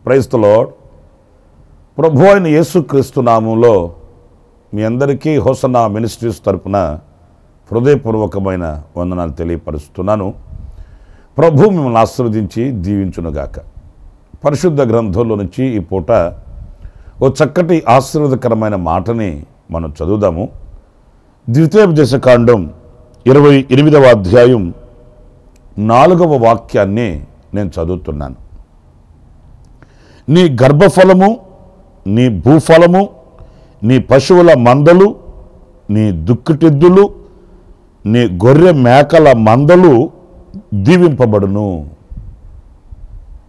Praise the lord. ప్రభు అయిన యేసుక్రీస్తు నామములో మీ అందరికీ హోసన్నా మినిస్ట్రీస్ తరపున హృదయపూర్వకమైన వందనాలు తెలియపరుస్తున్నాను. ప్రభు మిమ్మల్ని ఆశీర్వదించి దీవించునుగాక. పరిశుద్ధ గ్రంథంలో నుంచి ఈ పూట ఓ చక్కటి ఆశీర్వాదకరమైన మాటని మనం చదువుదాము. ద్వితీయోపదేశకాండం 28వ అధ్యాయం 4వ వాక్యాన్ని నేను చదువుతున్నాను. నీ గర్భఫలము, నీ భూఫలము, నీ పశువుల మందలు, నీ దుక్కుటెద్దులు, నీ గొర్రె మేకల మందలు దీవింపబడును.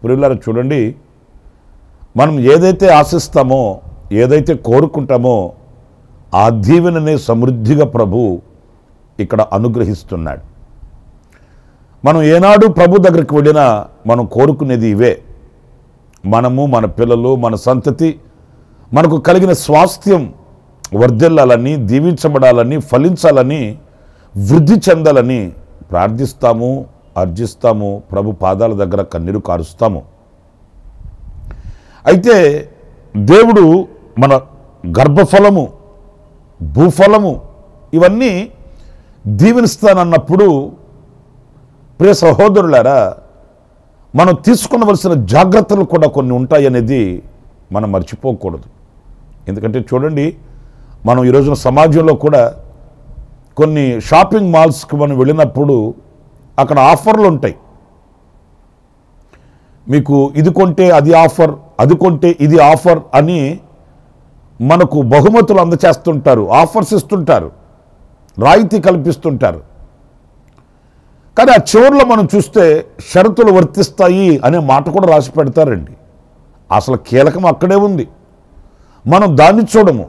ప్రియులారా చూడండి, మనం ఏదైతే ఆశిస్తామో, ఏదైతే కోరుకుంటామో ఆ దీవెననే సమృద్ధిగా ప్రభు ఇక్కడ అనుగ్రహిస్తున్నాడు. మనం ఏనాడు ప్రభు దగ్గరికి వెళ్ళినా మనం కోరుకునేది ఇవే. మనము, మన పిల్లలు, మన సంతతి, మనకు కలిగిన స్వాస్థ్యం వర్ధిల్లాలని, దీవించబడాలని, ఫలించాలని, వృద్ధి చెందాలని ప్రార్థిస్తాము, అర్జిస్తాము. ప్రభు పాదాల దగ్గర కన్నీరు కారుస్తాము. అయితే దేవుడు మన గర్భఫలము, భూఫలము ఇవన్నీ దీవెనిస్తానన్నప్పుడు ప్రియ సహోదరులారా, మనం తీసుకునవలసిన జాగ్రత్తలు కూడా కొన్ని ఉంటాయనేది మనం మర్చిపోకూడదు. ఎందుకంటే చూడండి, మనం ఈరోజున సమాజంలో కూడా కొన్ని షాపింగ్ మాల్స్కి మనం వెళ్ళినప్పుడు అక్కడ ఆఫర్లు ఉంటాయి. మీకు ఇది కొంటే అది ఆఫర్, అది కొంటే ఇది ఆఫర్ అని మనకు బహుమతులు అందచేస్తుంటారు, ఆఫర్స్ ఇస్తుంటారు, రాయితీ కల్పిస్తుంటారు. కానీ ఆ చివరిలో మనం చూస్తే షరతులు వర్తిస్తాయి అనే మాట కూడా రాసి పెడతారండి. అసలు కీలకం అక్కడే ఉంది, మనం దాన్ని చూడము.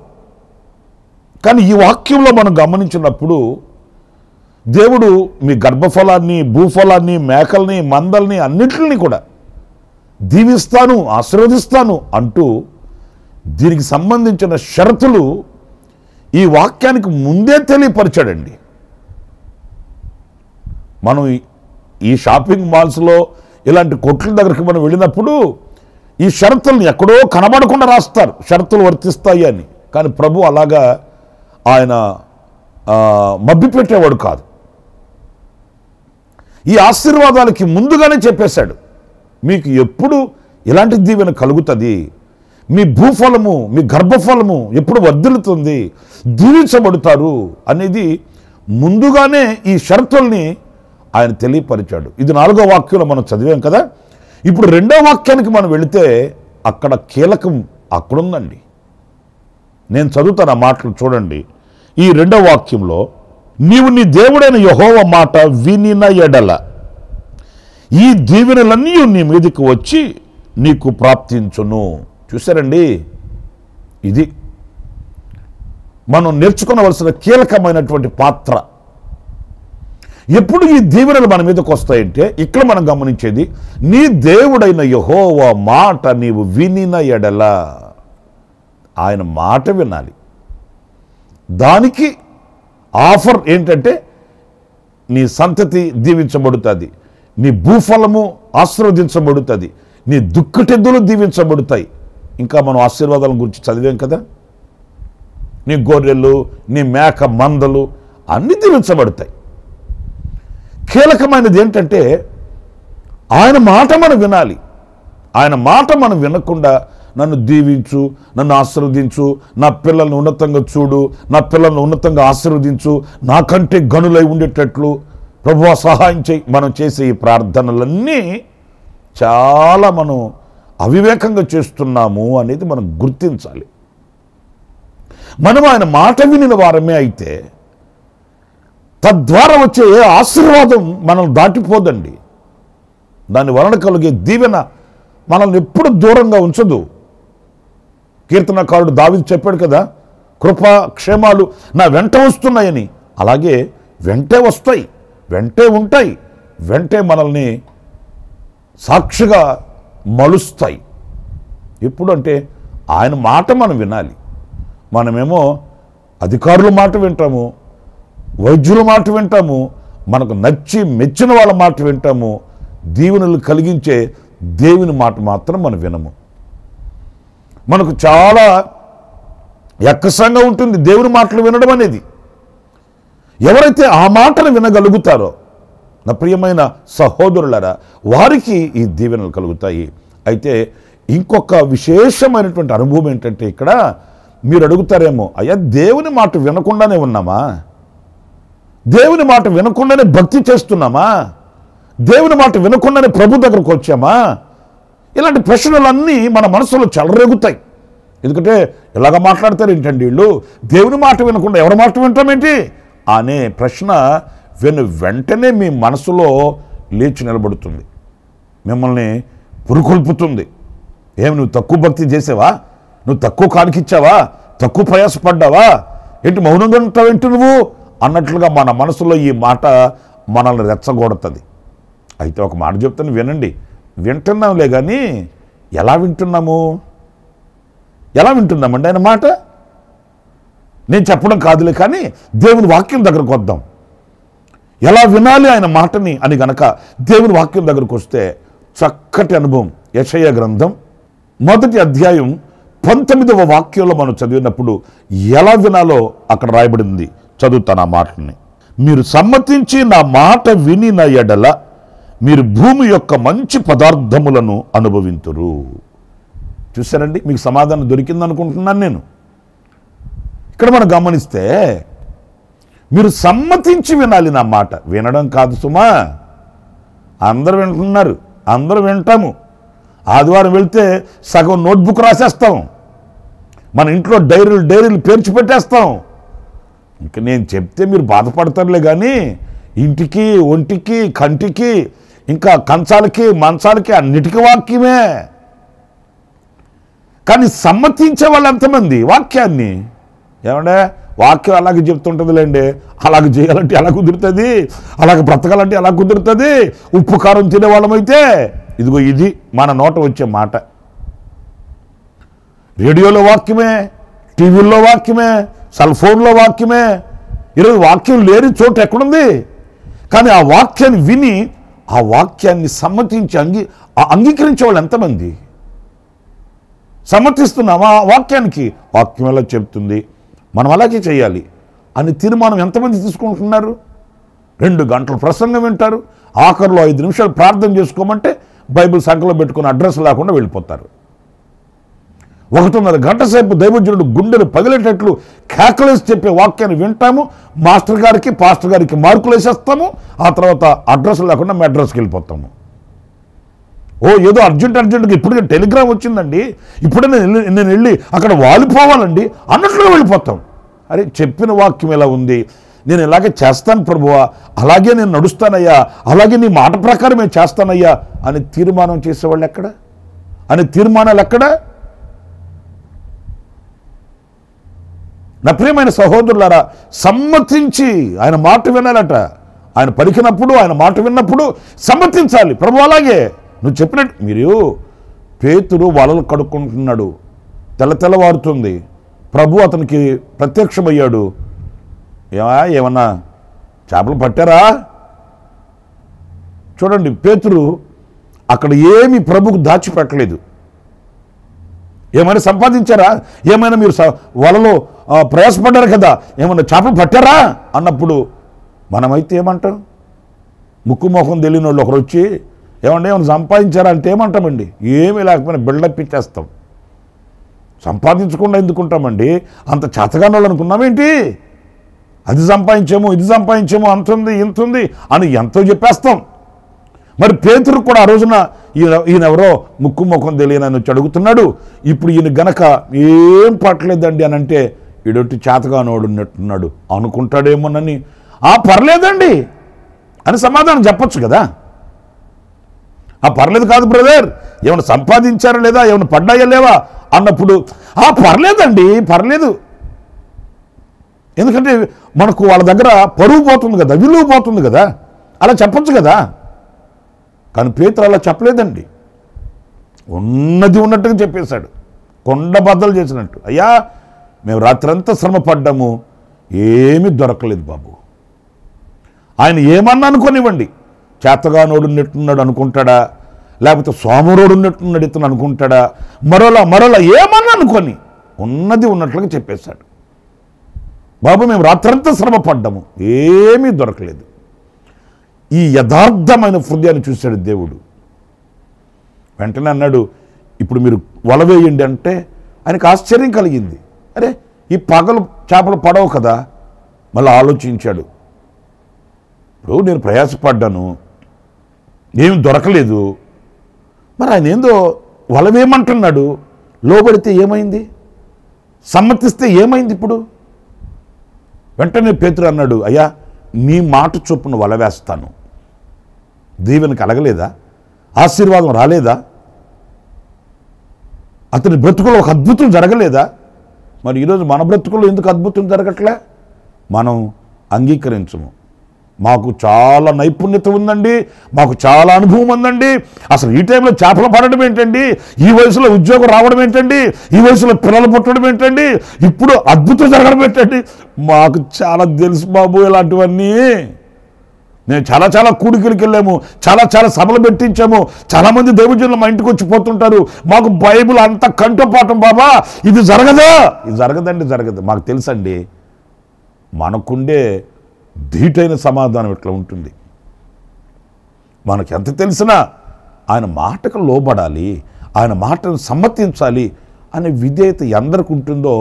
కానీ ఈ వాక్యంలో మనం గమనించినప్పుడు దేవుడు మీ గర్భఫలాన్ని, భూఫలాన్ని, మేకల్ని, మందల్ని అన్నింటినీ కూడా దీవిస్తాను, ఆశీర్వదిస్తాను అంటూ దీనికి సంబంధించిన షరతులు ఈ వాక్యానికి ముందే తెలియపరిచాడండి. మనం ఈ షాపింగ్ మాల్స్లో ఇలాంటి కొట్ల దగ్గరికి మనం వెళ్ళినప్పుడు ఈ షరతులను ఎక్కడో కనబడకుండా రాస్తారు, షరతులు వర్తిస్తాయి అని. కానీ ప్రభు అలాగా ఆయన మభ్యపెట్టేవాడు కాదు. ఈ ఆశీర్వాదాలకి ముందుగానే చెప్పేశాడు, మీకు ఎప్పుడు ఇలాంటి దీవెన కలుగుతుంది, మీ భూఫలము, మీ గర్భఫలము ఎప్పుడు వర్ధిల్లుతుంది, దీవించబడతారు అనేది ముందుగానే ఈ షరతుల్ని ఆయన తెలియపరిచాడు. ఇది 4వ వాక్యంలో మనం చదివాం కదా. ఇప్పుడు 2వ వాక్యానికి మనం వెళితే అక్కడ కీలకం అక్కడుందండి. నేను చదువుతాను ఆ మాటలు చూడండి. ఈ 2వ వాక్యంలో, నీవు నీ దేవుడైన యెహోవా మాట వినిన ఎడల ఈ దీవెనలన్నీ నీ మీదకి వచ్చి నీకు ప్రాప్తించును. చూసారండి, ఇది మనం నేర్చుకోవలసిన కీలకమైనటువంటి పాత్ర. ఎప్పుడు ఈ దీవెనలు మన మీదకి వస్తాయంటే ఇక్కడ మనం గమనించేది, నీ దేవుడైన యెహోవా మాట నీవు వినిన ఎడల. ఆయన మాట వినాలి. దానికి ఆఫర్ ఏంటంటే నీ సంతతి దీవించబడుతుంది, నీ భూఫలము ఆశీర్వదించబడుతుంది, నీ దుక్కుటెద్దులు దీవించబడతాయి. ఇంకా మనం ఆశీర్వాదాల గురించి చదివాం కదా. నీ గొర్రెలు, నీ మేక మందలు అన్నీ దీవించబడతాయి. కీలకమైనది ఏంటంటే ఆయన మాట మనం వినాలి. ఆయన మాట మనం వినకుండా నన్ను దీవించు, నన్ను ఆశీర్వదించు, నా పిల్లల్ని ఉన్నతంగా చూడు, నా పిల్లల్ని ఉన్నతంగా ఆశీర్వదించు, నాకంటే గనులై ఉండేటట్లు ప్రభువా సహాయం చేయి, మనం చేసే ఈ ప్రార్థనలన్నీ చాలా మనం అవివేకంగా చేస్తున్నాము అనేది మనం గుర్తించాలి. మనం ఆయన మాట వినిన వారమే అయితే తద్వారా వచ్చే ఏ ఆశీర్వాదం మనం దాటిపోదండి. దాని వలన కలిగే దీవెన మనల్ని ఎప్పుడు దూరంగా ఉంచదు. కీర్తనకారుడు దావీదు చెప్పాడు కదా, కృప క్షేమాలు నా వెంట వస్తున్నాయని. అలాగే వెంటే వస్తాయి, వెంటే ఉంటాయి, వెంటే మనల్ని సాక్షిగా మలుస్తాయి. ఎప్పుడు అంటే ఆయన మాట మనం వినాలి. మనమేమో అధికారుల మాట వింటాము, వైద్యుల మాట వింటాము, మనకు నచ్చి మెచ్చిన వాళ్ళ మాట వింటాము. దీవెనలు కలిగించే దేవుని మాట మాత్రం మనం వినము. మనకు చాలా ఎక్కసంగా ఉంటుంది దేవుని మాటలు వినడం అనేది. ఎవరైతే ఆ మాటను వినగలుగుతారో నా ప్రియమైన సహోదరులారా, వారికి ఈ దీవెనలు కలుగుతాయి. అయితే ఇంకొక విశేషమైనటువంటి అనుభవం ఏంటంటే, ఇక్కడ మీరు అడుగుతారేమో, అయ్యా దేవుని మాట వినకుండానే ఉన్నామా? దేవుని మాట వినకుండానే భక్తి చేస్తున్నామా? దేవుని మాట వినకుండానే ప్రభు దగ్గరకు వచ్చామా? ఇలాంటి ప్రశ్నలన్నీ మన మనసులో చెలరేగుతాయి. ఎందుకంటే ఇలాగ మాట్లాడతారు ఏంటండి వీళ్ళు, దేవుని మాట వినకుండా ఎవరి మాట వింటామేంటి అనే ప్రశ్న వెంటనే మీ మనసులో లేచి నిలబడుతుంది, మిమ్మల్ని పురుకొల్పుతుంది. ఏమి నువ్వు తక్కువ భక్తి చేసావా? నువ్వు తక్కువ కానికిచ్చావా? తక్కువ ప్రయాసపడ్డావా? ఏంటి మౌనంగా ఉంటావేంటి నువ్వు అన్నట్లుగా మన మనసులో ఈ మాట మనల్ని రెచ్చగొడుతుంది. అయితే ఒక మాట చెప్తాను వినండి. వింటున్నాంలే కానీ ఎలా వింటున్నాము? ఎలా వింటున్నామండి ఆయన మాట? నేను చెప్పడం కాదులే కానీ దేవుని వాక్యం దగ్గరకు వద్దాం. ఎలా వినాలి ఆయన మాటని అని గనక దేవుని వాక్యం దగ్గరకు వస్తే చక్కటి అనుభవం. యెషయా గ్రంథం 1వ అధ్యాయం 19వ వాక్యంలో మనం చదివినప్పుడు ఎలా వినాలో అక్కడ రాయబడింది. చదువుతాను ఆ మాటని. మీరు సమ్మతించి నా మాట వినిన ఎడల మీరు భూమి యొక్క మంచి పదార్థములను అనుభవింతురు. చూసారండి, మీకు సమాధానం దొరికింది అనుకుంటున్నాను నేను. ఇక్కడ మనం గమనిస్తే మీరు సమ్మతించి వినాలి నా మాట. వినడం కాదు సుమా, అందరూ వింటున్నారు, అందరూ వింటాము. ఆదివారం వెళ్తే సగం నోట్బుక్ రాసేస్తాం, మన ఇంట్లో డైరీలు పేర్చి పెట్టేస్తాం. ఇంక నేను చెప్తే మీరు బాధపడతారులే కానీ ఇంటికి, ఒంటికి, కంటికి, ఇంకా కంచాలకి, మంచాలకి అన్నిటికీ వాక్యమే. కానీ సమ్మతించే వాళ్ళు ఎంతమంది వాక్యాన్ని? ఏమంటే వాక్యం అలాగే చెప్తుంటుందిలేండి, అలాగే చేయాలంటే ఎలా కుదురుతుంది, అలాగే బ్రతకాలంటే ఎలా కుదురుతుంది? ఉప్పు కారం తినేవాళ్ళమైతే ఇదిగో ఇది మన నోట వచ్చే మాట. రేడియోలో వాక్యమే, టీవీల్లో వాక్యమే, సెల్ ఫోన్లో వాక్యమే. ఈరోజు వాక్యం లేని చోటు ఎక్కడుంది? కానీ ఆ వాక్యాన్ని విని ఆ వాక్యాన్ని సమ్మతించి అంగీకరించే వాళ్ళు ఎంతమంది? సమ్మతిస్తున్నామా వాక్యానికి? వాక్యం ఎలా చెప్తుంది, మనం అలాగే చేయాలి అని తీర్మానం ఎంతమంది తీసుకుంటున్నారు? 2 గంటలు ప్రసంగం వింటారు, ఆఖరిలో 5 నిమిషాలు ప్రార్థన చేసుకోమంటే బైబిల్ సంఖ్యలో పెట్టుకుని అడ్రస్ లేకుండా వెళ్ళిపోతారు. 1.5 గంట సేపు దైవజనుడు గుండెలు పగిలేటట్లు కేకలేసి చెప్పే వాక్యాన్ని వింటాము, మాస్టర్ గారికి పాస్టర్ గారికి మార్కులు వేసేస్తాము, ఆ తర్వాత అడ్రస్ లేకుండా మీ అడ్రస్కి వెళ్ళిపోతాము. ఏదో అర్జెంటుగా ఇప్పుడే టెలిగ్రామ్ వచ్చిందండి, ఇప్పుడే నేను వెళ్ళి అక్కడ వాలిపోవాలండి అన్నట్లుగా వెళ్ళిపోతాం. అరే, చెప్పిన వాక్యం ఎలా ఉంది, నేను ఇలాగే చేస్తాను ప్రభువా, అలాగే నేను నడుస్తానయ్యా, అలాగే నీ మాట ప్రకారమే చేస్తానయ్యా అని తీర్మానం చేసేవాళ్ళు ఎక్కడ? అని తీర్మానాలు ఎక్కడ? నా ప్రియమైన సహోదరులారా, సమ్మతించి ఆయన మాట వినాలట. ఆయన పలికినప్పుడు, ఆయన మాట విన్నప్పుడు సమ్మతించాలి. ప్రభు అలాగే నువ్వు చెప్పినట్టు. మీరు పేతురు వలలు కడుక్కుంటున్నాడు, తెల్లవారుతుంది, ప్రభు అతనికి ప్రత్యక్షమయ్యాడు. ఏమన్నా చేపలు పట్టారా? చూడండి, పేతురు అక్కడ ఏమి ప్రభుకు దాచిపెట్టలేదు. ఏమైనా సంపాదించారా? ఏమైనా మీరు వలలో ప్రయాసపడ్డారు కదా, ఏమన్నా చేపలు పట్టారా అన్నప్పుడు మనమైతే ఏమంటాం? ముక్కు మొహం తెలియని వాళ్ళు ఒకరు వచ్చి ఏమన్నా సంపాదించారా అంటే ఏమంటామండి? ఏమీ లేకపోయినా బిల్డప్ ఇచ్చేస్తాం. సంపాదించకుండా ఎందుకుంటామండి? అంత చేతగాని వాళ్ళు అనుకున్నామేంటి? అది సంపాదించాము, ఇది సంపాదించాము, అంతుంది ఇంతుంది అని ఎంతో చెప్పేస్తాం. మరి పేతురు కూడా ఆ రోజున ఈయన ఎవరో ముక్కు ముఖం తెలియనని వచ్చి అడుగుతున్నాడు. ఇప్పుడు ఈయన గనక ఏం పట్టలేదండి అని అంటే ఈడొట్టి చేతగానోడు ఉన్నట్టున్నాడు అనుకుంటాడేమోనని, పర్లేదండి అని సమాధానం చెప్పచ్చు కదా. పర్లేదు కాదు బ్రదర్, ఏమైనా సంపాదించారా లేదా, ఏమైనా పడ్డాయా లేవా అన్నప్పుడు పర్లేదండి, పర్లేదు. ఎందుకంటే మనకు వాళ్ళ దగ్గర పరువు పోతుంది కదా, విలువ పోతుంది కదా, అలా చెప్పచ్చు కదా. కానీ పేతురు అలా చెప్పలేదండి. ఉన్నది ఉన్నట్టుగా చెప్పేశాడు, కొండ బద్దలు చేసినట్టు. అయ్యా, మేము రాత్రంతా శ్రమ పడ్డాము, ఏమీ దొరకలేదు బాబు. ఆయన ఏమన్నా అనుకోనివ్వండి, చేతగానోడు నెట్టున్నాడు అనుకుంటాడా, లేకపోతే సోమరోడు నెట్టున్నాడు ఇతను అనుకుంటాడా, మరోలా ఏమన్నా అనుకొని ఉన్నది ఉన్నట్లుగా చెప్పేశాడు. బాబు, మేము రాత్రంతా శ్రమ పడ్డాము, ఏమీ దొరకలేదు. ఈ యథార్థమైన హృదయాన్ని చూశాడు దేవుడు. వెంటనే అన్నాడు, ఇప్పుడు మీరు వల వేయండి అంటే ఆయనకు ఆశ్చర్యం కలిగింది. అరే, ఈ పగలు చేపలు పడవు కదా. మళ్ళీ ఆలోచించాడు, ఇప్పుడు నేను ప్రయాసపడ్డాను, ఏమి దొరకలేదు, మరి ఆయన ఏందో వల వేయమంటున్నాడు, లోబడితే ఏమైంది, సమ్మతిస్తే ఏమైంది ఇప్పుడు? వెంటనే పేతురు అన్నాడు, అయ్యా, నీ మాట చొప్పున వల వేస్తాను. దీవెన కలగలేదా, ఆశీర్వాదం రాలేదా, అతని బ్రతుకులో ఒక అద్భుతం జరగలేదా? మరి ఈరోజు మన బ్రతుకుల్లో ఎందుకు అద్భుతం జరగట్లే? మనం అంగీకరించము. మాకు చాలా నైపుణ్యత ఉందండి, మాకు చాలా అనుభవం ఉందండి, అసలు ఈ టైంలో చేపలు పడడం ఏంటండి, ఈ వయసులో ఉద్యోగం రావడం ఏంటండి, ఈ వయసులో పిల్లలు పుట్టడం ఏంటండి, ఇప్పుడు అద్భుతం జరగడం ఏంటండి, మాకు చాలా తెలుసు బాబు ఇలాంటివన్నీ. నేను చాలా కూడికలకి వెళ్ళాము, చాలా సభలు పెట్టించాము, చాలామంది దైవజనులు మా ఇంటికి వచ్చి పోతుంటారు, మాకు బైబిల్ అంతా కంఠపాఠం బాబా, ఇది జరగదా? ఇది జరగదండి, జరగదు. మాకు తెలుసండి. మనకుండే ధీటైన సమాధానం ఇట్లా ఉంటుంది. మనకు ఎంత తెలిసినా ఆయన మాటకు లోబడాలి, ఆయన మాటను సమ్మతించాలి అనే విధేయత ఎందరికి ఉంటుందో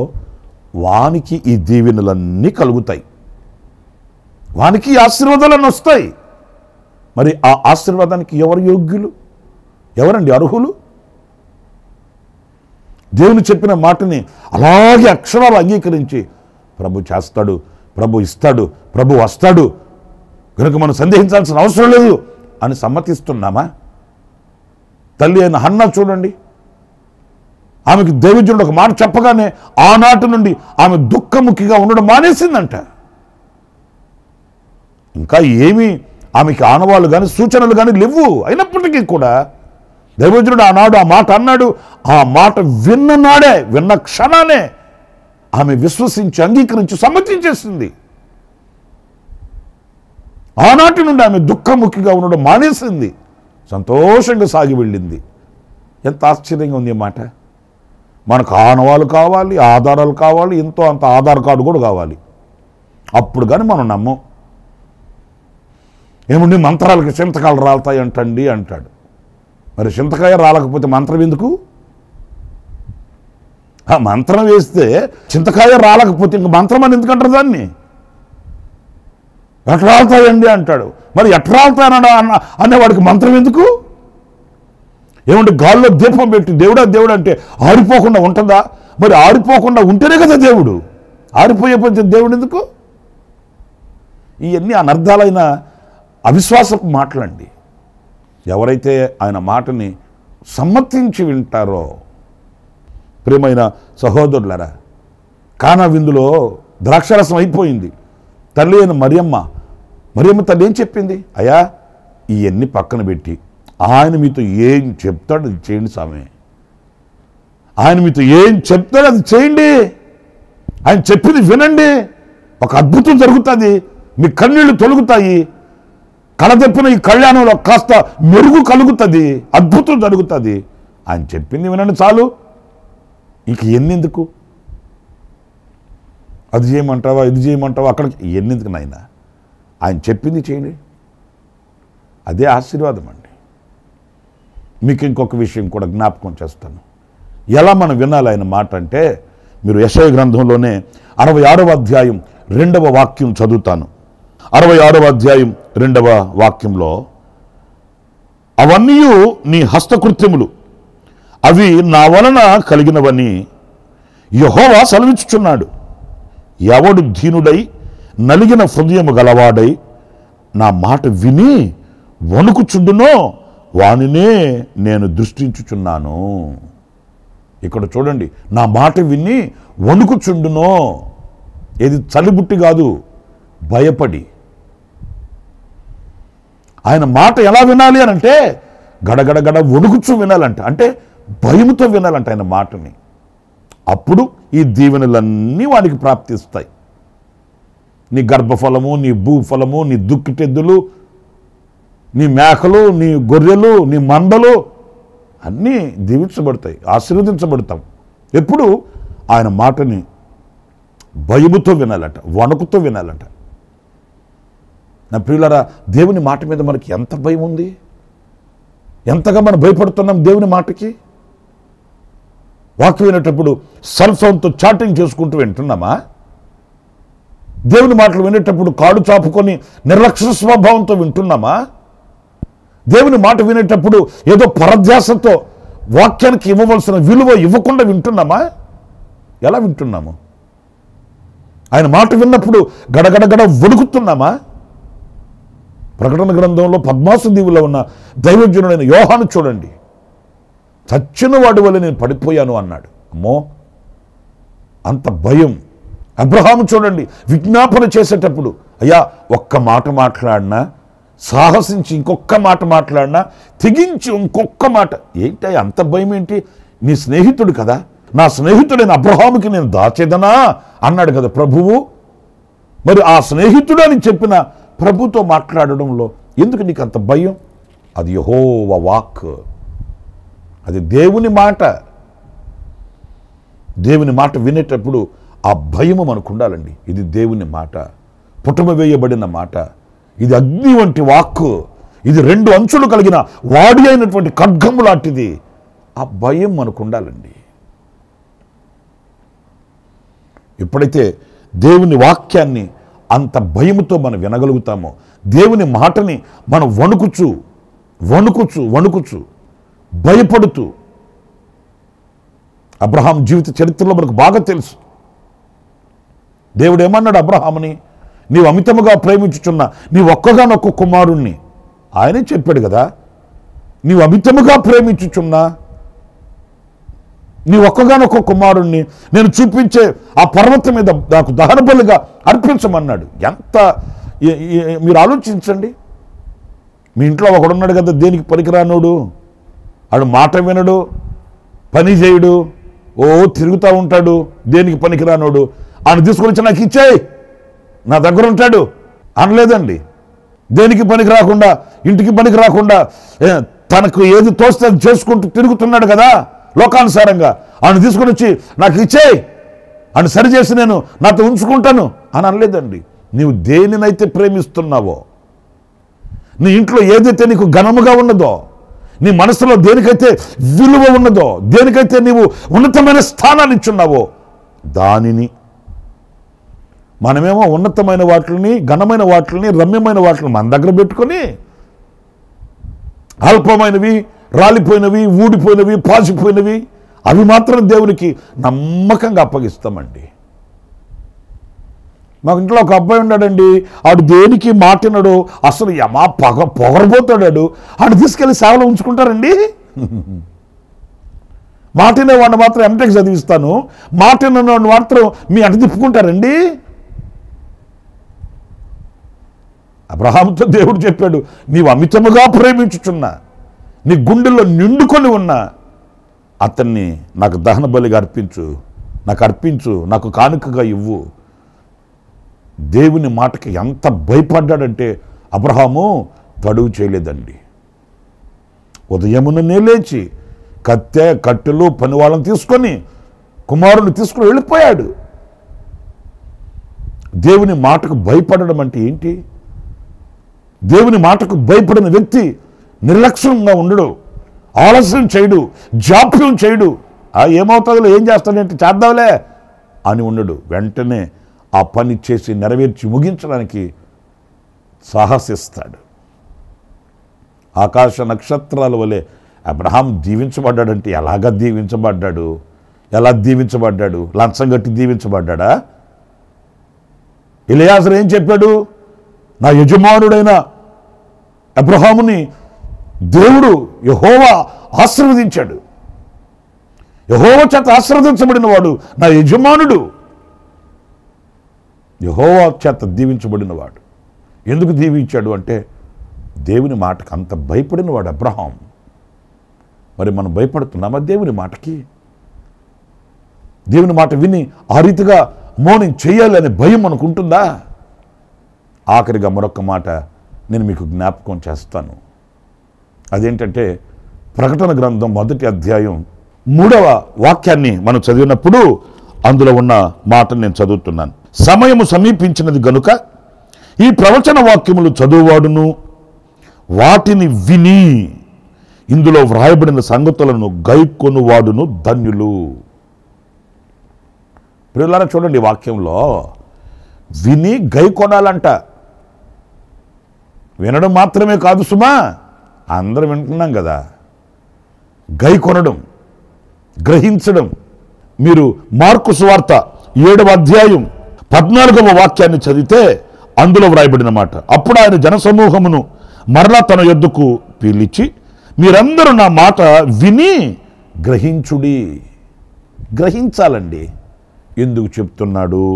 వానికి ఈ దీవెనలన్నీ కలుగుతాయి, వానికి ఈ ఆశీర్వాదాలన్నీ వస్తాయి. మరి ఆ ఆశీర్వాదానికి ఎవరు యోగ్యులు, ఎవరండి అర్హులు? దేవుని చెప్పిన మాటని అలాగే అక్షరాలు అంగీకరించి ప్రభు చేస్తాడు, ప్రభు ఇస్తాడు, ప్రభు వస్తాడు కనుక మనం సందేహించాల్సిన అవసరం లేదు అని సమ్మతిస్తున్నామా? తల్లి అయిన హన్నా చూడండి, ఆమెకు దైవజనుడు ఒక మాట చెప్పగానే ఆనాటి నుండి ఆమె దుఃఖముఖిగా ఉండడం మానేసిందంట. ఇంకా ఏమీ ఆమెకి ఆనవాళ్ళు కానీ సూచనలు కానీ లేవు. అయినప్పటికీ కూడా దైవజనుడు ఆనాడు ఆ మాట అన్నాడు. ఆ మాట విన్న క్షణానే ఆమె విశ్వసించి అంగీకరించి సమ్మతించేసింది. ఆనాటి నుండి ఆమె దుఃఖముఖిగా ఉండడం మానేసింది, సంతోషంగా సాగి వెళ్ళింది. ఎంత ఆశ్చర్యంగా ఉంది ఈ మాట. మనకు ఆనవాళ్ళు కావాలి, ఆధారాలు కావాలి, ఎంతో అంత ఆధార్ కార్డు కూడా కావాలి. అప్పుడు కానీ మనం నమ్మం. ఏముండి మంత్రాలకి చింతకాయలు రాలుతాయి అంటండి అంటాడు. మరి చింతకాయ రాలకపోతే మంత్రం ఎందుకు? ఆ మంత్రం వేస్తే చింతకాయ రాలకపోతే ఇంక మంత్రం అని ఎందుకంటారు దాన్ని? ఎట్లా రాలుతాయండి అంటాడు. మరి ఎట్లా రాలుతాయన అనేవాడికి మంత్రం ఎందుకు? ఏమంటే గాల్లో దీపం పెట్టి దేవుడు అంటే ఆరిపోకుండా ఉంటుందా? మరి ఆరిపోకుండా ఉంటేనే కదా దేవుడు. ఆరిపోయేపోతే దేవుడు ఎందుకు? ఇవన్నీ అనర్థాలైన అవిశ్వాసపు మాటలండి. ఎవరైతే ఆయన మాటని సమ్మతించి వింటారో, ప్రియమైన సహోదరులరా, కానా విందులో ద్రాక్షరసం అయిపోయింది. తల్లి అయిన మరియమ్మ తల్లి ఏం చెప్పింది? అయ్యా, ఇవన్నీ పక్కన పెట్టి ఆయన మీతో ఏం చెప్తాడు అది చేయండి స్వామి. ఆయన మీతో ఏం చెప్తాడు అది చేయండి, ఆయన చెప్పింది వినండి, ఒక అద్భుతం జరుగుతుంది, మీ కన్నీళ్లు తొలుగుతాయి, కళదెప్పిన ఈ కళ్యాణంలో కాస్త మెరుగు కలుగుతుంది, అద్భుతం జరుగుతుంది. ఆయన చెప్పింది వినండి చాలు, ఇంక ఎన్నెందుకు? అది చేయమంటావా, ఇది చేయమంటావా, అక్కడికి ఎన్నెందుకు నాయన? ఆయన చెప్పింది చేయండి, అదే ఆశీర్వాదం అండి. మీకు ఇంకొక విషయం కూడా జ్ఞాపకం చేస్తాను, ఎలా మనం వినాలి ఆయన మాట అంటే, మీరు యెషయా గ్రంథంలోనే 66వ అధ్యాయం 2వ వాక్యం చదువుతాను. 66వ అధ్యాయం 2వ వాక్యంలో, అవన్నీ నీ హస్తకృత్యములు, అవి నా వలన కలిగినవని యెహోవా సెలవిచ్చుచున్నాడు. ఎవడు దీనుడై నలిగిన హృదయము గలవాడై నా మాట విని వణుకుచుండునో వానినే నేను దృష్టించుచున్నాను. ఇక్కడ చూడండి, నా మాట విని వణుకుచుండునో. ఏది చలిబుట్టి కాదు, భయపడి. ఆయన మాట ఎలా వినాలి అని అంటే గడగడగడ వణుకుచు వినాలంట, అంటే భయముతో వినాలంట ఆయన మాటని. అప్పుడు ఈ దీవెనలన్నీ వానికి ప్రాప్తిస్తాయి. నీ గర్భఫలము, నీ భూఫలము, నీ దుక్కిటెద్దులు, నీ మేకలు, నీ గొర్రెలు, నీ మందలు అన్నీ దీవించబడతాయి, ఆశీర్వదించబడతాం. ఎప్పుడు ఆయన మాటని భయముతో వినాలట, వణుకుతో వినాలట. నా ప్రియులారా, దేవుని మాట మీద మనకి ఎంత భయం ఉంది, ఎంతగా మనం భయపడుతున్నాం దేవుని మాటకి. వాక్యం వినేటప్పుడు సెల్ ఫోన్తో చాటింగ్ చేసుకుంటూ వింటున్నామా? దేవుని మాటలు వినేటప్పుడు కాడు చాపుకొని నిర్లక్ష్య స్వభావంతో వింటున్నామా? దేవుని మాట వినేటప్పుడు ఏదో పరధ్యాసతో వాక్యానికి ఇవ్వవలసిన విలువ ఇవ్వకుండా వింటున్నామా? ఎలా వింటున్నాము? ఆయన మాట విన్నప్పుడు గడగడగడ వణుకుతున్నామా? ప్రకటన గ్రంథంలో పద్మాసు దీవులో ఉన్న దైవజనుడైన యోహాను చూడండి, చచ్చిన వాడి వల్ల నేను పడిపోయాను అన్నాడు. అమ్మో, అంత భయం. అబ్రహాము చూడండి, విజ్ఞాపన చేసేటప్పుడు అయ్యా ఒక్క మాట మాట్లాడినా, సాహసించి ఇంకొక్క మాట మాట్లాడినా, తెగించి ఇంకొక్క మాట. ఏంటి అంత భయం ఏంటి? నీ స్నేహితుడు కదా, నా స్నేహితుడైన అబ్రహాముకి నేను దాచేదనా అన్నాడు కదా ప్రభువు. మరి ఆ స్నేహితుడు అని చెప్పిన ప్రభుతో మాట్లాడడంలో ఎందుకు నీకు అంత భయం? అది యెహోవా వాక్, అది దేవుని మాట. దేవుని మాట వినేటప్పుడు ఆ భయము మనకు ఉండాలండి. ఇది దేవుని మాట, పుటమ వేయబడిన మాట. ఇది అగ్ని వంటి వాక్కు, ఇది 2 అంచులు కలిగిన వాడి అయినటువంటి ఖడ్గము లాంటిది. ఆ భయం మనకు ఉండాలండి. ఎప్పుడైతే దేవుని వాక్యాన్ని అంత భయముతో మనం వినగలుగుతామో, దేవుని మాటని మనం వణుకుచు భయపడుతూ. అబ్రహాం జీవిత చరిత్రలో మనకు బాగా తెలుసు. దేవుడు ఏమన్నాడు అబ్రహాముని? నీవు అమితముగా ప్రేమించుచున్న నీ ఒక్కగానొక్క కుమారుణ్ణి, ఆయనే చెప్పాడు కదా, నీవు అమితముగా ప్రేమించుచున్నా నీ ఒక్కగానొక్క కుమారుణ్ణి నేను చూపించే ఆ పర్వతం మీద నాకు దహన బలిగా అర్పించమన్నాడు. ఎంత మీరు ఆలోచించండి. మీ ఇంట్లో ఒకడున్నాడు కదా, దేనికి పనికిరానోడు, వాడు మాట వినడు, పని చేయడు, తిరుగుతూ ఉంటాడు, దేనికి పనికిరానోడు. ఆయన తీసుకొని వచ్చి నాకు ఇచ్చేయి, నా దగ్గర ఉంటాడు అనలేదండి. దేనికి పనికి రాకుండా, ఇంటికి పనికి రాకుండా తనకు ఏది తోస్తే చేసుకుంటూ తిరుగుతున్నాడు కదా లోకానుసారంగా. ఆయన తీసుకొని వచ్చి నాకు ఇచ్చేయి, ఆయన సరిచేసి నేను నాతో ఉంచుకుంటాను అని అనలేదండి. నీవు దేనినైతే ప్రేమిస్తున్నావో, నీ ఇంట్లో ఏదైతే నీకు ఘనముగా ఉన్నదో, నీ మనసులో దేనికైతే విలువ ఉన్నదో, దేనికైతే నీవు ఉన్నతమైన స్థానాన్ని ఇచ్చున్నావో దానిని. మనమేమో ఉన్నతమైన వాటిని, ఘనమైన వాటిని, రమ్యమైన వాటిని మన దగ్గర పెట్టుకొని అల్పమైనవి, రాలిపోయినవి, ఊడిపోయినవి, పాసిపోయినవి అవి మాత్రం దేవునికి నమ్మకంగా అప్పగిస్తామండి. మాకు ఇంట్లో ఒక అబ్బాయి ఉన్నాడండి, ఆడు దేనికి మాటినడు, అసలు యమా పొగరబోతాడు. ఆడు తీసుకెళ్ళి సేవలో ఉంచుకుంటారండి. మాటినే వాడిని మాత్రం ఎంటెక్ చదివిస్తాను, మాటిన వాడిని మాత్రం మీ అంట తిప్పుకుంటారండి. అబ్రహాముతో దేవుడు చెప్పాడు, నీవు అమితముగా ప్రేమించుచున్నా, నీ గుండెల్లో నిండుకొని ఉన్నా అతన్ని నాకు దహన బలిగా అర్పించు, నాకు కానుకగా ఇవ్వు. దేవుని మాటకి ఎంత భయపడ్డాడంటే అబ్రహాము తడువు చేయలేదండి. ఉదయముననే లేచి కత్తె, కట్టెలు, పని వాళ్ళని తీసుకొని కుమారుని తీసుకుని వెళ్ళిపోయాడు. దేవుని మాటకు భయపడడం అంటే ఏంటి? దేవుని మాటకు భయపడిన వ్యక్తి నిర్లక్ష్యంగా ఉండడు, ఆలస్యం చేయడు, జాప్యం చేయడు. ఏమవుతుందో, ఏం చేస్తాడంటే చేద్దాంలే అని ఉండడు. వెంటనే ఆ పని చేసి నెరవేర్చి ముగించడానికి సాహసిస్తాడు. ఆకాశ నక్షత్రాల వలె అబ్రహాం దీవించబడ్డాడంటే ఎలా దీవించబడ్డాడు? లంచం కట్టి దీవించబడ్డా? ఎలియాజరు ఏం చెప్పాడు? నా యజమానుడైన అబ్రహాముని దేవుడు యెహోవా ఆశీర్వదించాడు. యెహోవా చేత ఆశీర్వదించబడిన వాడు నా యజమానుడు, యెహోవా చేత దీవించబడినవాడు. ఎందుకు దీవించాడు అంటే దేవుని మాటకు అంత భయపడినవాడు అబ్రహాం. మరి మనం భయపడుతున్నామా దేవుని మాటకి? దేవుని మాట విని ఆ రీతిగా మౌనం చేయాలనే భయం మనకు ఉంటుందా? ఆఖరిగా మరొక మాట నేను మీకు జ్ఞాపకం చేస్తాను. అదేంటంటే ప్రకటన గ్రంథం 1వ అధ్యాయం 3వ వాక్యాన్ని మనం చదివినప్పుడు అందులో ఉన్న మాటను నేను చదువుతున్నాను. సమయము సమీపించినది గనుక ఈ ప్రవచన వాక్యములు చదువువాడును వాటిని విని ఇందులో వ్రాయబడిన సంగతులను గైకొనువాడును ధన్యులు. ప్రియులారా చూడండి, వాక్యంలో విని గైకొనాలంట. వినడం మాత్రమే కాదు సుమా, అందరం వింటున్నాం కదా. గైకొనడం, గ్రహించడం. మీరు మార్కు సువార్త 7వ అధ్యాయం 14వ వాక్యాన్ని చదివితే అందులో వ్రాయబడిన మాట, అప్పుడు ఆయన జనసమూహమును మరలా తన యొద్దకు పిలిచి, మీరందరూ నా మాట విని గ్రహించుడి. గ్రహించాలండి. ఎందుకు చెప్తున్నాడు,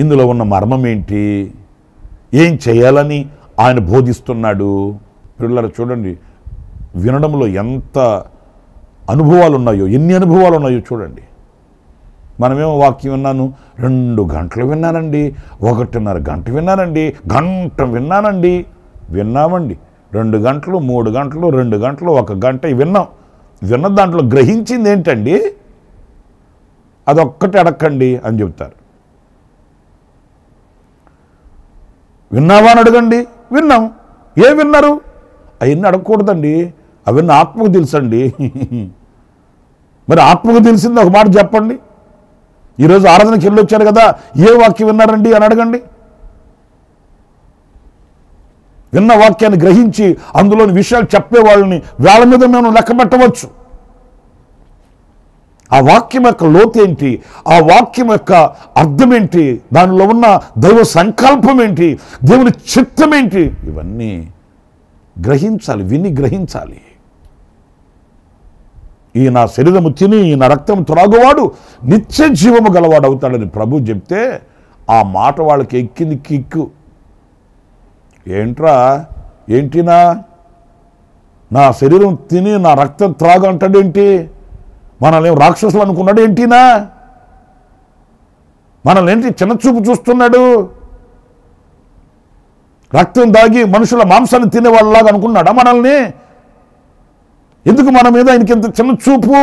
ఇందులో ఉన్న మర్మం ఏంటి, ఏం చేయాలని ఆయన బోధిస్తున్నాడు. పిల్లలు చూడండి, వినడంలో ఎంత అనుభవాలు ఉన్నాయో, ఎన్ని అనుభవాలు ఉన్నాయో చూడండి. మనమేమో వాక్యం విన్నాను, 2 గంటలు విన్నానండి, 1.5 గంట విన్నానండి, గంట విన్నానండి. విన్నామండి, 2 గంటలు, 3 గంటలు, 2 గంటలు, 1 గంట విన్నాం. విన్న దాంట్లో గ్రహించింది ఏంటండి? అదొక్కటి అడగండి అని చెప్తారు. విన్నావా అని అడగండి, విన్నాం. ఏ విన్నారు? అవన్నీ అడగకూడదండి, అవన్నీ ఆత్మకు తెలుసండి. మరి ఆత్మకు తెలిసింది ఒక మాట చెప్పండి. ఈరోజు ఆరాధనకి వెళ్ళి వచ్చారు కదా, ఏ వాక్యం విన్నారండి అని అడగండి. విన్న వాక్యాన్ని గ్రహించి అందులోని విషయాలు చెప్పే వాళ్ళని వేళ మీద మేము లెక్క పెట్టవచ్చు. ఆ వాక్యం యొక్క లోతు ఏంటి, ఆ వాక్యం యొక్క అర్థం ఏంటి, దానిలో ఉన్న దైవ సంకల్పం ఏంటి, దేవుని చిత్తం ఏంటి, ఇవన్నీ గ్రహించాలి, విని గ్రహించాలి. ఈ నా శరీరము తిని ఈ నా రక్తం త్రాగువాడు నిత్య జీవము గలవాడు అవుతాడని ప్రభు చెప్తే ఆ మాట వాళ్ళకి ఎక్కింది కిక్కు. ఏంట్రా, ఏంటినా నా శరీరం తిని నా రక్తం త్రాగు అంటాడేంటి? మనల్ని రాక్షసులు అనుకున్నాడు ఏంటినా? మనల్ని ఏంటి చిన్న చూపు చూస్తున్నాడు? రక్తం దాగి మనుషుల మాంసాన్ని తినేవాళ్ళలాగా అనుకున్నాడా మనల్ని? ఎందుకు మన మీద ఆయనకి ఇంత చిన్న చూపు?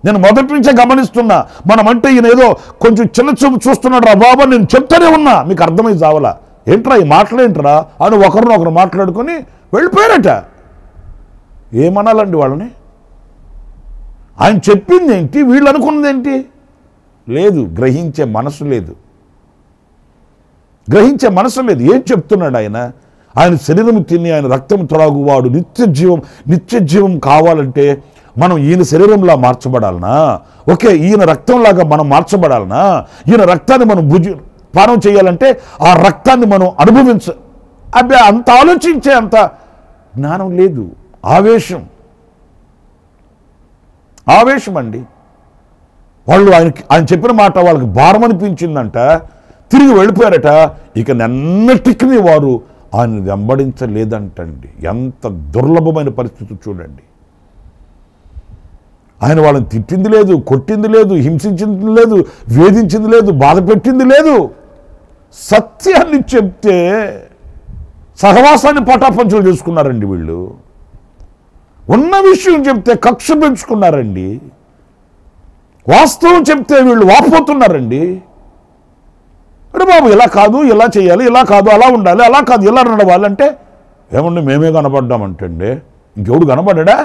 నేను మొదటి నుంచే గమనిస్తున్నా, మనమంటే ఈయన ఏదో కొంచెం చిన్న చూపు చూస్తున్నాడు రా బాబా, నేను చెప్తానే ఉన్నా, మీకు అర్థమై చావలా. ఏంట్రా ఈ మాటలేంట్రా అని ఒకరినొకరు మాట్లాడుకొని వెళ్ళిపోయారట. ఏమనాలండి వాళ్ళని? ఆయన చెప్పింది ఏంటి, వీళ్ళు అనుకున్నది ఏంటి? లేదు, గ్రహించే మనసు లేదు, గ్రహించే మనసు లేదు. ఏం చెప్తున్నాడు ఆయన? ఆయన శరీరం తిని ఆయన రక్తం త్రాగువాడు నిత్య జీవం కావాలంటే మనం ఈయన శరీరంలా మార్చబడాలనా? ఓకే, ఈయన రక్తంలాగా మనం మార్చబడాలనా? ఈయన రక్తాన్ని మనం పానం చేయాలంటే ఆ రక్తాన్ని మనం అబ్బే అంత ఆలోచించే అంత జ్ఞానం లేదు. ఆవేశం అండి. వాళ్ళు ఆయన చెప్పిన మాట వాళ్ళకి భారం అనిపించిందంట, తిరిగి వెళ్ళిపోయారట. ఇక ఎన్నటికీ వారు ఆయన వెంబడించలేదంటండి. ఎంత దుర్లభమైన పరిస్థితి చూడండి. ఆయన వాళ్ళని తిట్టింది లేదు, కొట్టింది లేదు, హింసించింది లేదు, వేధించింది లేదు, బాధ పెట్టింది లేదు. సత్యాన్ని చెప్తే సహవాసాన్ని పటాపంచులు చేసుకున్నారండి వీళ్ళు. ఉన్న విషయం చెప్తే కక్ష పెంచుకున్నారండి. వాస్తవం చెప్తే వీళ్ళు వాపోతున్నారండి. అరే బాబు, ఇలా కాదు, ఇలా చేయాలి, ఇలా కాదు, అలా ఉండాలి, అలా కాదు, ఇలా నడవాలంటే ఏమండి మేమే కనపడ్డామంటండి. ఇంకెవడు కనపడ్డా?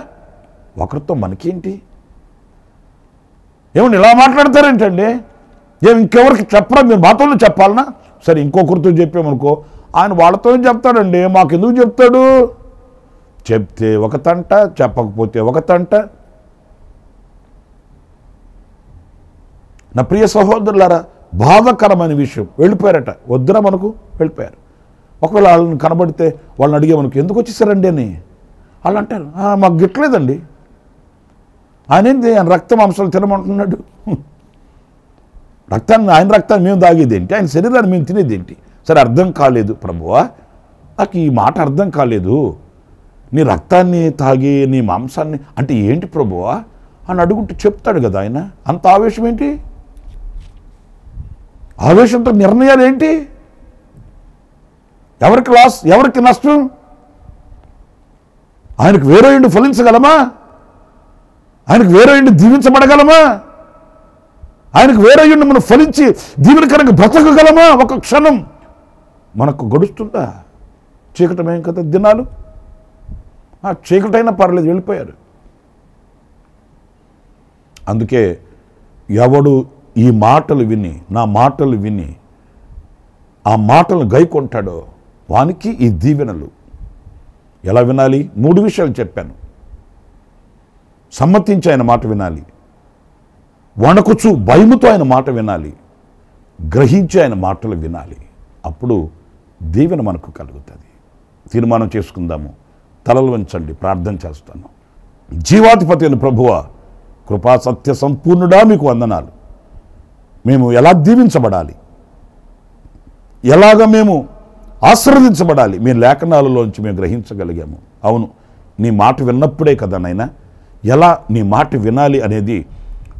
ఒకరితో మనకేంటి? ఏమండి ఇలా మాట్లాడతారేంటండి? ఇంకెవరికి చెప్పరా? మీరు మాతోనే చెప్పాలనా? సరే, ఇంకొకరితో చెప్పామనుకో, ఆయన వాళ్ళతోనే చెప్తాడండి. మాకెందుకు చెప్తాడు? చెప్తే ఒక తంట, చెప్పకపోతే ఒక తంట. నా ప్రియ సహోదరులారా, బాధాకరమైన విషయం. వెళ్ళిపోయారట, వద్దురా మనకు, వెళ్ళిపోయారు. ఒకవేళ వాళ్ళని కనబడితే వాళ్ళని అడిగే మనకు ఎందుకు వచ్చేసారండి అని వాళ్ళు అంటారు మాకు గిట్టలేదండి, ఆయన రక్త మాంసాలు తినమంటున్నాడు. ఆయన రక్తాన్ని మేము తాగేది ఏంటి, ఆయన శరీరాన్ని మేము తినేది ఏంటి? సరే అర్థం కాలేదు ప్రభువా, నాకు ఈ మాట అర్థం కాలేదు, నీ రక్తాన్ని తాగి నీ మాంసాన్ని అంటే ఏంటి ప్రభువా అని అడుగుంటూ చెప్తాడు కదా ఆయన. అంత ఆవేశం ఏంటి? ఆవేశంతో నిర్ణయాలు ఏంటి? ఎవరికి లాస్, ఎవరికి నష్టం? ఆయనకు వేరే ఇండి ఫలించగలమా? ఆయనకు వేరే ఇండి దీవించబడగలమా? ఆయనకు వేరే ఇండి మనం ఫలించి దీవెనకరంగా బ్రతకగలమా? ఒక క్షణం మనకు గడుస్తుందా? చీకటమేం కదా దినాలు, చీకటైనా పర్లేదు, వెళ్ళిపోయారు. అందుకే ఎవడు ఈ మాటలు విని, నా మాటలు విని ఆ మాటలను గైకొంటాడో వానికి ఈ దీవెనలు. ఎలా వినాలి? 3 విషయాలు చెప్పాను. సమ్మతించి ఆయన మాట వినాలి, వణకుచు భయముతో ఆయన మాట వినాలి, గ్రహించి ఆయన మాటలు వినాలి. అప్పుడు దీవెన మనకు కలుగుతుంది. తీర్మానం చేసుకుందాము. తలలు వంచండి, ప్రార్థన చేస్తాను. జీవాధిపతి అయిన ప్రభువా, కృపా సత్య సంపూర్ణుడా, మీకు వందనాలు. మేము ఎలా దీవించబడాలి, ఎలాగ మేము ఆశీర్వదించబడాలి మీ లేఖనాలలోంచి మేము గ్రహించగలిగాము. అవును, నీ మాట విన్నప్పుడే కదా నాయనా ఎలా నీ మాట వినాలి అనేది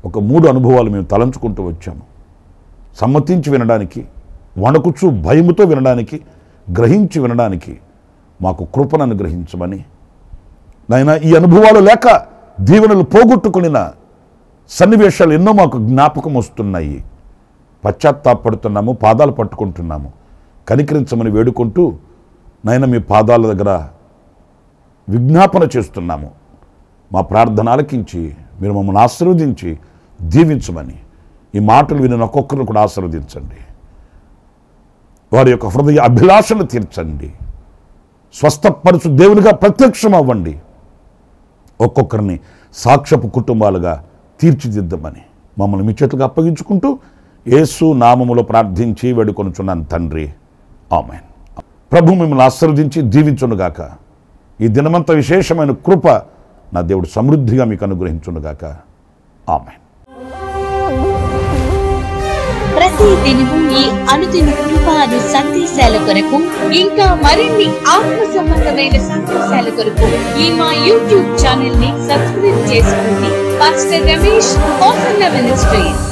ఒక 3 అనుభవాలు మేము తలంచుకుంటూ వచ్చాము. సమ్మతించి వినడానికి, వణకుచు భయముతో వినడానికి, గ్రహించి వినడానికి మాకు కృపను అనుగ్రహించమని నాయనా. ఈ అనుభవాలు లేక దీవెనలు పోగొట్టుకునిన సన్నివేశాలు ఎన్నో మాకు జ్ఞాపకం వస్తున్నాయి. పశ్చాత్తాపడుతున్నాము, పాదాలు పట్టుకుంటున్నాము. కనికరించమని వేడుకుంటూ నాయన మీ పాదాల దగ్గర విజ్ఞాపన చేస్తున్నాము. మా ప్రార్థన ఆలకించి మీరు మమ్మల్ని ఆశీర్వదించి దీవించమని, ఈ మాటలు విని ఒక్కొక్కరిని కూడా ఆశీర్వదించండి. వారి యొక్క హృదయ అభిలాషను తీర్చండి. స్వస్థపరచు దేవునిగా ప్రత్యక్షం అవ్వండి. ఒక్కొక్కరిని సాక్ష్యపు కుటుంబాలుగా తీర్చిదిద్దమని మమ్మల్ని మీ చేతులకు అప్పగించుకుంటూ యేసు నామములో ప్రార్థించి వేడుకొనుచున్నాను తండ్రి, ఆమేన్. ప్రభు మిమ్మల్ని ఆశీర్వదించి దీవించునుగాక. ఈ దినమంత విశేషమైన కృప నా దేవుడు సమృద్ధిగా మీకు అనుగ్రహించునుగాక. ఆమేన్. ప్రతి దినము ఈ అనుదిన కృపాను సందేశాల కొరకు, ఇంకా మరిన్ని ఆత్మ సంబంధమైన సందేశాల కొరకు ఈ మా యూట్యూబ్ ఛానల్ ని సబ్స్క్రైబ్ చేసుకోండి. Pastor Ramesh, ministries.